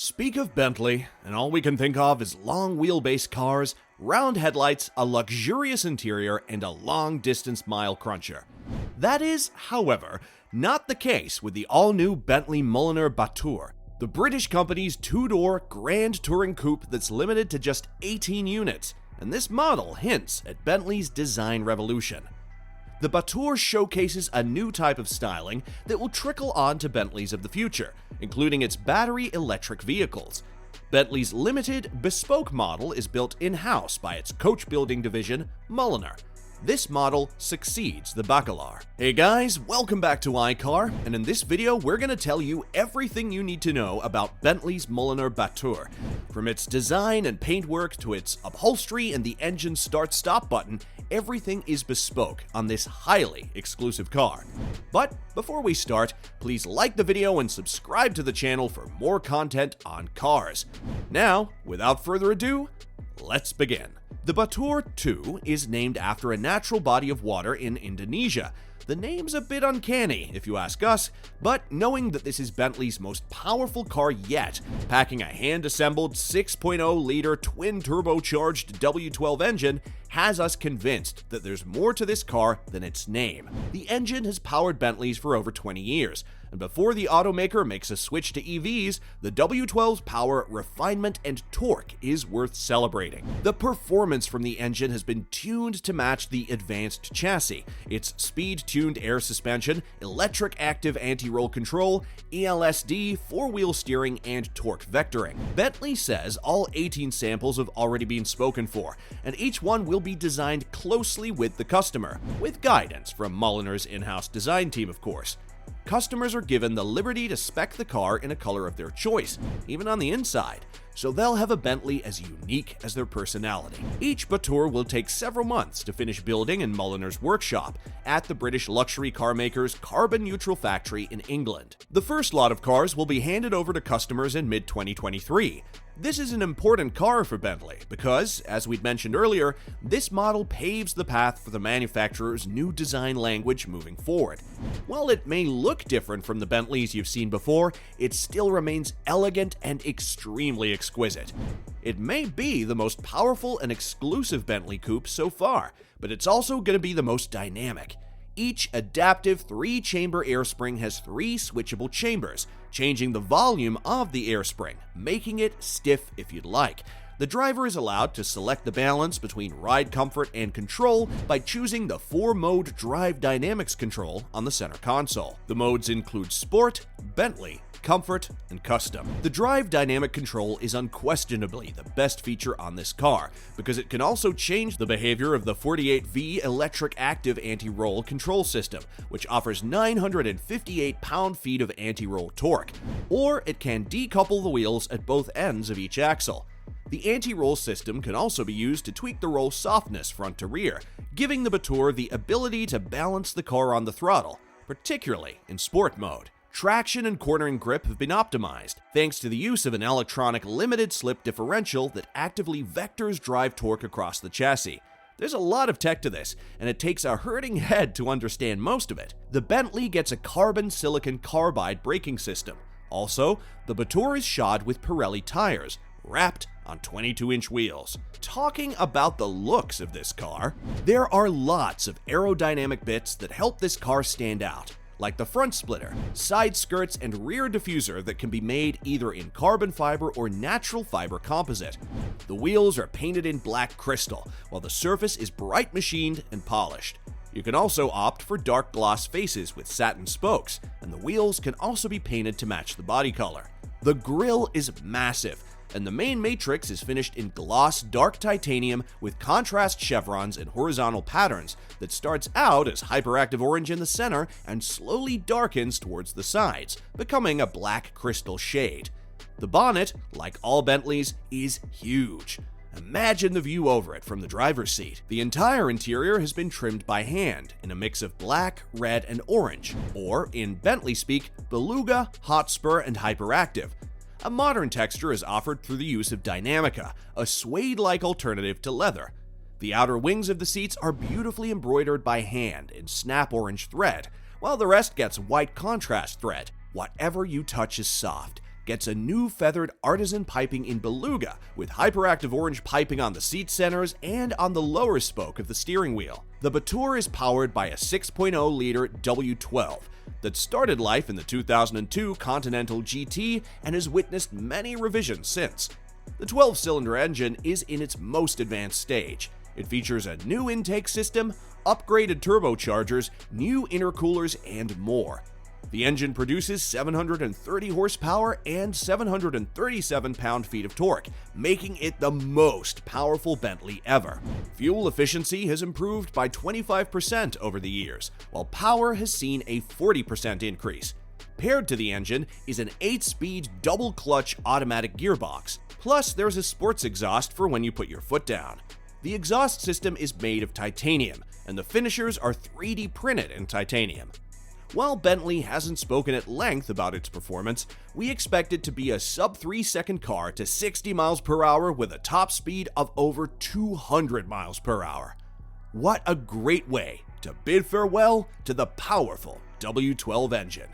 Speak of Bentley, and all we can think of is long wheelbase cars, round headlights, a luxurious interior, and a long-distance mile cruncher. That is, however, not the case with the all-new Bentley Mulliner Batur, the British company's two-door grand touring coupe that's limited to just 18 units, and this model hints at Bentley's design revolution. The Batur showcases a new type of styling that will trickle on to Bentleys of the future, including its battery electric vehicles. Bentley's limited, bespoke model is built in-house by its coach-building division, Mulliner. This model succeeds the Bacalar. Hey guys, welcome back to iCar, and in this video we're going to tell you everything you need to know about Bentley's Mulliner Batur. From its design and paintwork to its upholstery and the engine start-stop button, everything is bespoke on this highly exclusive car. But before we start, please like the video and subscribe to the channel for more content on cars. Now, without further ado, let's begin. The Batur 2 is named after a natural body of water in Indonesia. The name's a bit uncanny, if you ask us, but knowing that this is Bentley's most powerful car yet, packing a hand-assembled 6.0-liter twin-turbocharged W12 engine, has us convinced that there's more to this car than its name. The engine has powered Bentleys for over 20 years, and before the automaker makes a switch to EVs, the W12's power, refinement, and torque is worth celebrating. The performance from the engine has been tuned to match the advanced chassis. Its speed-tuned air suspension, electric active anti-roll control, ELSD, four-wheel steering, and torque vectoring. Bentley says all 18 samples have already been spoken for, and each one will be designed closely with the customer, with guidance from Mulliner's in-house design team, of course. Customers are given the liberty to spec the car in a color of their choice, even on the inside, so they'll have a Bentley as unique as their personality. Each Batur will take several months to finish building in Mulliner's workshop at the British luxury car maker's carbon-neutral factory in England. The first lot of cars will be handed over to customers in mid-2023. This is an important car for Bentley because, as we'd mentioned earlier, this model paves the path for the manufacturer's new design language moving forward. While it may look different from the Bentleys you've seen before, it still remains elegant and extremely exquisite. It may be the most powerful and exclusive Bentley coupe so far, but it's also going to be the most dynamic. Each adaptive 3-chamber air spring has 3 switchable chambers, changing the volume of the air spring, making it stiff if you'd like. The driver is allowed to select the balance between ride comfort and control by choosing the 4-mode drive dynamics control on the center console. The modes include Sport, Bentley, Comfort, and Custom. The drive dynamic control is unquestionably the best feature on this car, because it can also change the behavior of the 48V electric active anti-roll control system, which offers 958 pound-feet of anti-roll torque, or it can decouple the wheels at both ends of each axle. The anti-roll system can also be used to tweak the roll softness front to rear, giving the Batur the ability to balance the car on the throttle, particularly in sport mode. Traction and cornering grip have been optimized, thanks to the use of an electronic limited slip differential that actively vectors drive torque across the chassis. There's a lot of tech to this, and it takes a hurting head to understand most of it. The Bentley gets a carbon silicon carbide braking system. Also, the Batur is shod with Pirelli tires, wrapped on 22-inch wheels. Talking about the looks of this car, there are lots of aerodynamic bits that help this car stand out, like the front splitter, side skirts, and rear diffuser that can be made either in carbon fiber or natural fiber composite. The wheels are painted in black crystal, while the surface is bright machined and polished. You can also opt for dark gloss faces with satin spokes, and the wheels can also be painted to match the body color. The grille is massive, and the main matrix is finished in gloss dark titanium with contrast chevrons and horizontal patterns that starts out as hyperactive orange in the center and slowly darkens towards the sides, becoming a black crystal shade. The bonnet, like all Bentleys, is huge. Imagine the view over it from the driver's seat. The entire interior has been trimmed by hand in a mix of black, red, and orange, or in Bentley speak, beluga, hotspur, and hyperactive. A modern texture is offered through the use of Dynamica, a suede-like alternative to leather. The outer wings of the seats are beautifully embroidered by hand in snap orange thread, while the rest gets white contrast thread. Whatever you touch is soft, gets a new feathered artisan piping in beluga with hyperactive orange piping on the seat centers and on the lower spoke of the steering wheel. The Batur is powered by a 6.0-liter W12 that started life in the 2002 Continental GT and has witnessed many revisions since. The 12-cylinder engine is in its most advanced stage. It features a new intake system, upgraded turbochargers, new intercoolers, and more. The engine produces 730 horsepower and 737 pound-feet of torque, making it the most powerful Bentley ever. Fuel efficiency has improved by 25% over the years, while power has seen a 40% increase. Paired to the engine is an 8-speed double-clutch automatic gearbox, plus there's a sports exhaust for when you put your foot down. The exhaust system is made of titanium, and the finishers are 3D printed in titanium. While Bentley hasn't spoken at length about its performance, we expect it to be a sub-3-second car to 60 miles per hour with a top speed of over 200 miles per hour. What a great way to bid farewell to the powerful W12 engine.